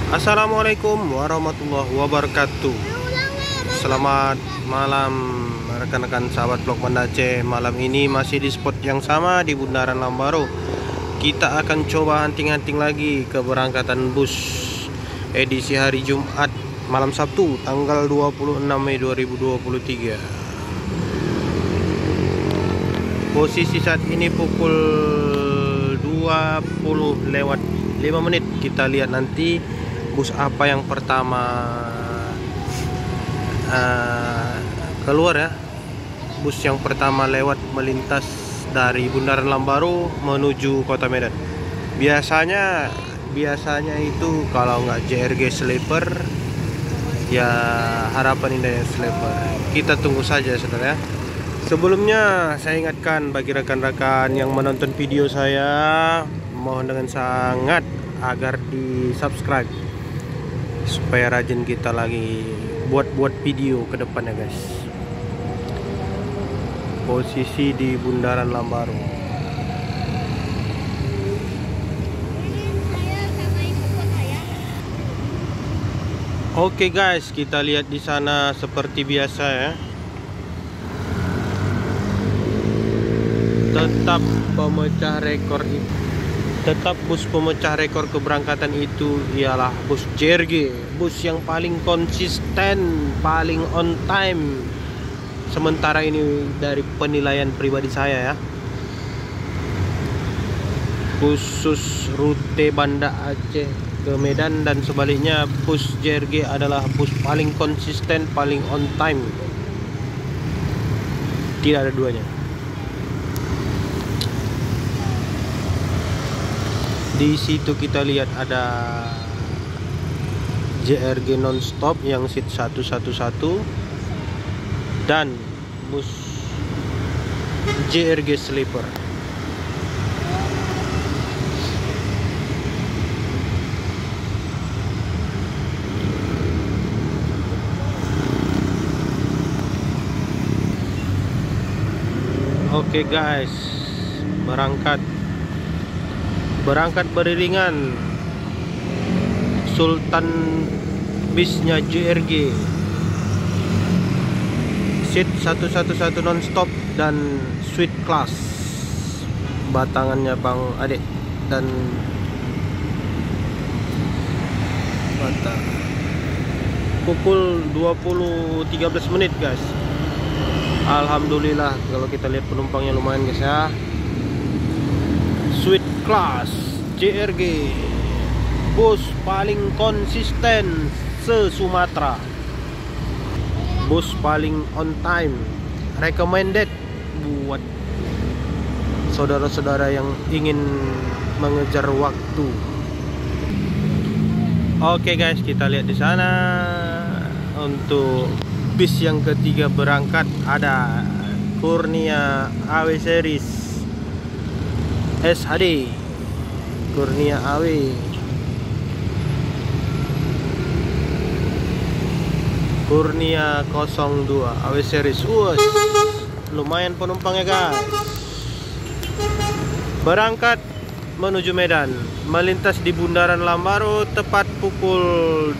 Assalamualaikum warahmatullahi wabarakatuh. Selamat malam rekan-rekan sahabat vlog Banda Aceh. Malam ini masih di spot yang sama di Bundaran Lambaru. Kita akan coba hunting-hunting lagi keberangkatan bus edisi hari Jumat malam Sabtu tanggal 26 Mei 2023. Posisi saat ini pukul 20 lewat 5 menit. Kita lihat nanti bus apa yang pertama keluar ya. Bus yang pertama lewat melintas dari Bundaran Lambaru menuju Kota Medan. Biasanya itu kalau nggak JRG Sleeper ya harapan indahnya Sleeper. Kita tunggu saja saudara. Sebelumnya saya ingatkan bagi rekan-rekan yang menonton video saya, mohon dengan sangat agar di subscribe supaya rajin kita lagi buat video ke depan ya guys. Posisi di Bundaran Lambaru. Oke guys, kita lihat di sana seperti biasa ya. Tetap bus pemecah rekor keberangkatan itu ialah bus JRG, bus yang paling konsisten, paling on time. Sementara ini dari penilaian pribadi saya ya, khusus rute Banda Aceh ke Medan dan sebaliknya, bus JRG adalah bus paling konsisten, paling on time. Tidak ada duanya. Di situ kita lihat ada JRG nonstop yang seat 111 dan bus JRG Sleeper. Oke guys, berangkat beriringan Sultan bisnya JRG, seat 111 nonstop dan suite class, batangannya Bang Adek dan batang. Pukul 20.13 menit guys. Alhamdulillah kalau kita lihat penumpangnya lumayan guys ya. Suite class JRG, bus paling konsisten se-Sumatera, bus paling on time, recommended buat saudara-saudara yang ingin mengejar waktu. Oke guys, kita lihat di sana untuk bis yang ketiga berangkat ada Kurnia AW Series SHD, Kurnia AW. Kurnia 02 AW Series. Lumayan penumpangnya guys. Berangkat menuju Medan, melintas di Bundaran Lambaru tepat pukul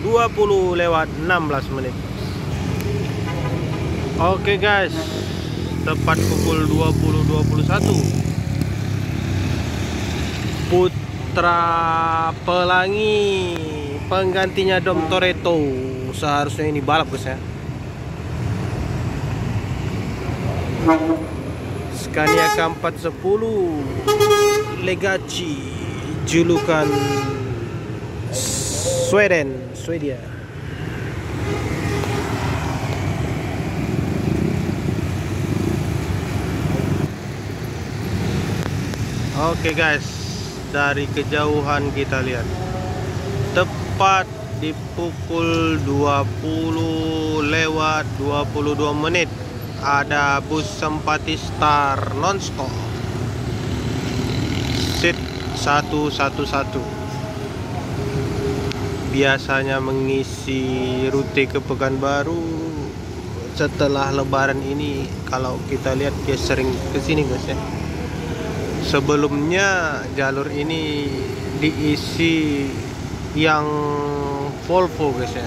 20 lewat 16 menit. Oke guys, tepat pukul 20.21 Putra Pelangi penggantinya Dom Toretto. Seharusnya ini balap guys ya. Scania K410 Legacy, julukan Swedia. Oke guys, dari kejauhan kita lihat tepat di pukul 20 lewat 22 menit ada bus Sempati Star nonstop seat 111. Biasanya mengisi rute ke Pekanbaru. Setelah lebaran ini kalau kita lihat dia sering kesini guys ya. Sebelumnya jalur ini diisi yang Volvo guys ya.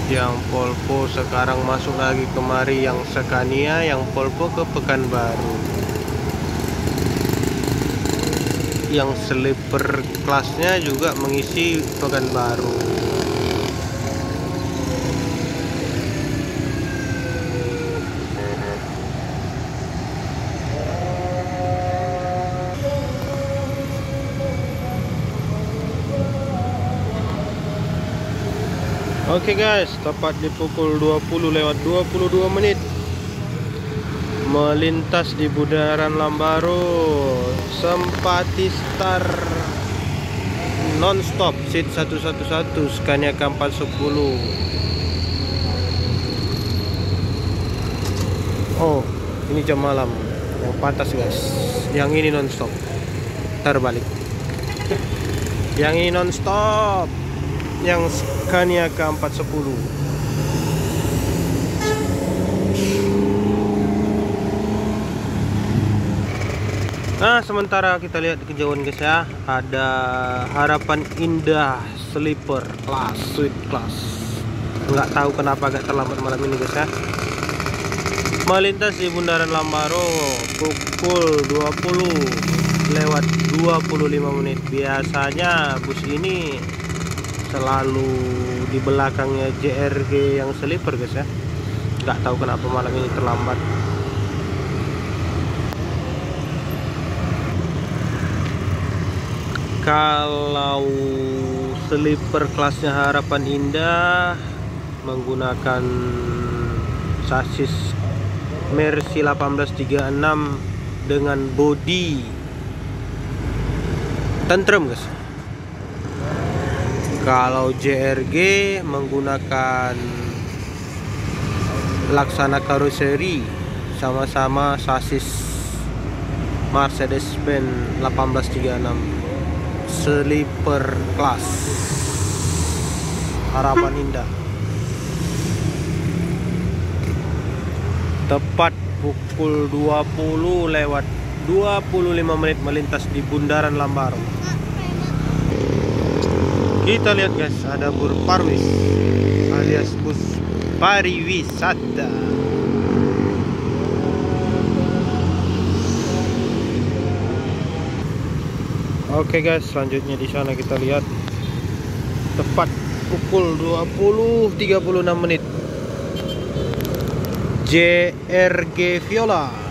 Yang Volvo sekarang masuk lagi kemari, yang Scania, yang Volvo ke Pekanbaru. Yang sleeper kelasnya juga mengisi Pekanbaru. Oke guys, tepat di pukul 20:22 melintas di Bundaran Lambaru Sempati Star nonstop seat 111 Scania K410. Oh, ini jam malam yang pantas guys. Yang ini nonstop. Terbalik. Yang ini nonstop. Yang Scania K410. Nah, sementara kita lihat di kejauhan guys ya, ada Harapan Indah sleeper class, suite class. Nggak tahu kenapa agak terlambat malam ini guys ya. Melintas di Bundaran Lambaru pukul 20:25. Biasanya bus ini selalu di belakangnya JRG yang sleeper guys ya. Nggak tahu kenapa malam ini terlambat. Kalau sleeper kelasnya Harapan Indah menggunakan sasis Mercy 1836 dengan bodi tentrem guys. Kalau JRG menggunakan laksana karoseri, sama-sama sasis Mercedes-Benz 1836 sleeper class Harapan Indah. Tepat pukul 20:25 melintas di Bundaran Lambaru. Kita lihat guys, ada bus Parwis alias bus pariwisata. Oke guys, selanjutnya di sana kita lihat tepat pukul 20:36 JRG Viola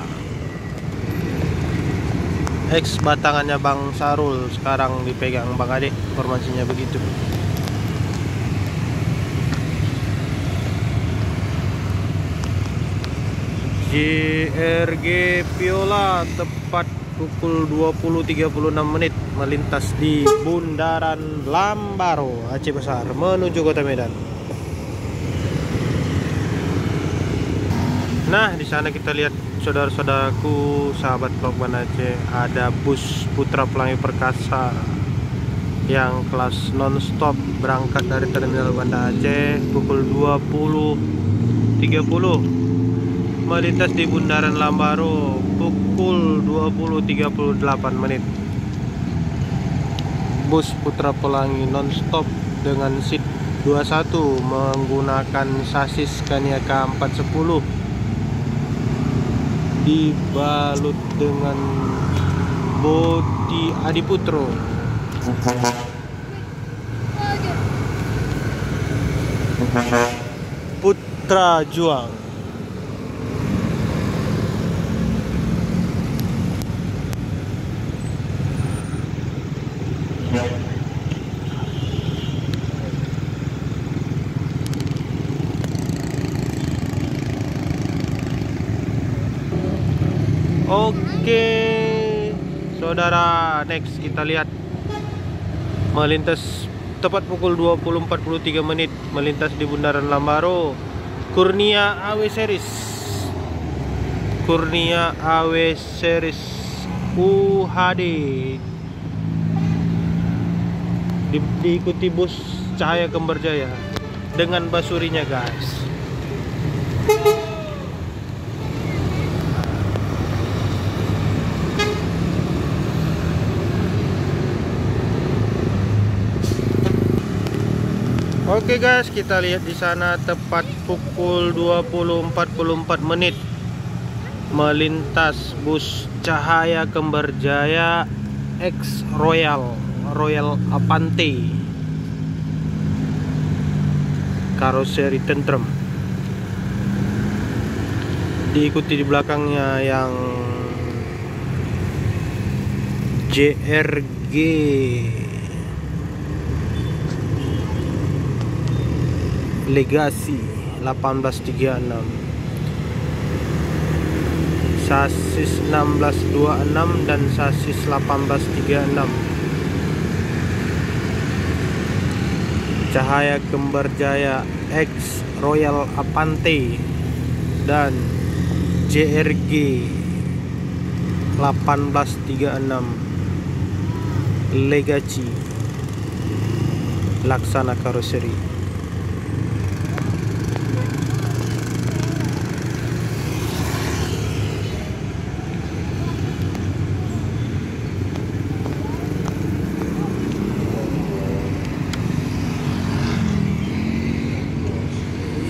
X batangannya Bang Sarul sekarang dipegang Bang Ade, informasinya begitu. JRG Viola tepat pukul 20:36 melintas di Bundaran Lambaru Aceh Besar menuju Kota Medan. Nah, di sana kita lihat saudara-saudaraku, sahabat Lokman Aceh, ada bus Putra Pelangi Perkasa yang kelas non-stop berangkat dari Terminal Banda Aceh pukul 20:30 melintas di Bundaran Lambaru pukul 20:38. Bus Putra Pelangi non-stop dengan seat 21 menggunakan sasis Scania K410 dibalut dengan bodi Adiputro. Putra Juang. Oke, saudara, next kita lihat melintas tepat pukul 20:43 melintas di Bundaran Lambaru Kurnia AW Series. Kurnia AW Series UHD diikuti bus Cahaya Kembarjaya dengan basurinya guys. Oke guys, kita lihat di sana tepat pukul 20.44 menit melintas bus Cahaya Kembarjaya X Royal Avante karoseri tentrem. Diikuti di belakangnya yang JRG Legacy 1836, sasis 1626 dan sasis 1836. Cahaya Kembarjaya X Royal Avante dan JRG 1836 Legacy Laksana karoseri.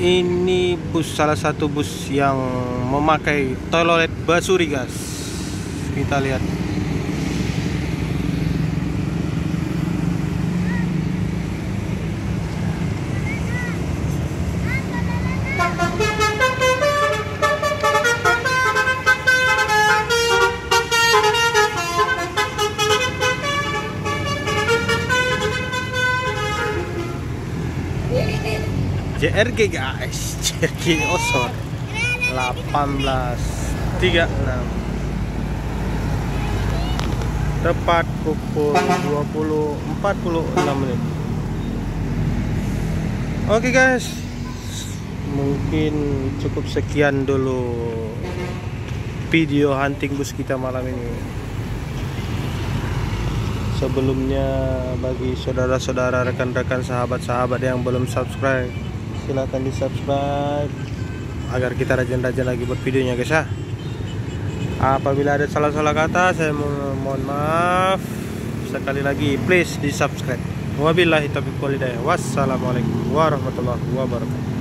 Ini salah satu bus yang memakai toilet basuri guys. Kita lihat. JRG guys, JRG Osor 1836 tepat pukul 20.46 menit. Oke guys, mungkin cukup sekian dulu video hunting bus kita malam ini. Sebelumnya, bagi saudara-saudara, rekan-rekan, sahabat-sahabat yang belum subscribe, silahkan di subscribe agar kita rajin-rajin lagi buat videonya guys ya. Apabila ada salah-salah kata, saya mohon maaf. Sekali lagi please di subscribe. Wabillahi taufiq wal hidayah. Wassalamualaikum warahmatullahi wabarakatuh.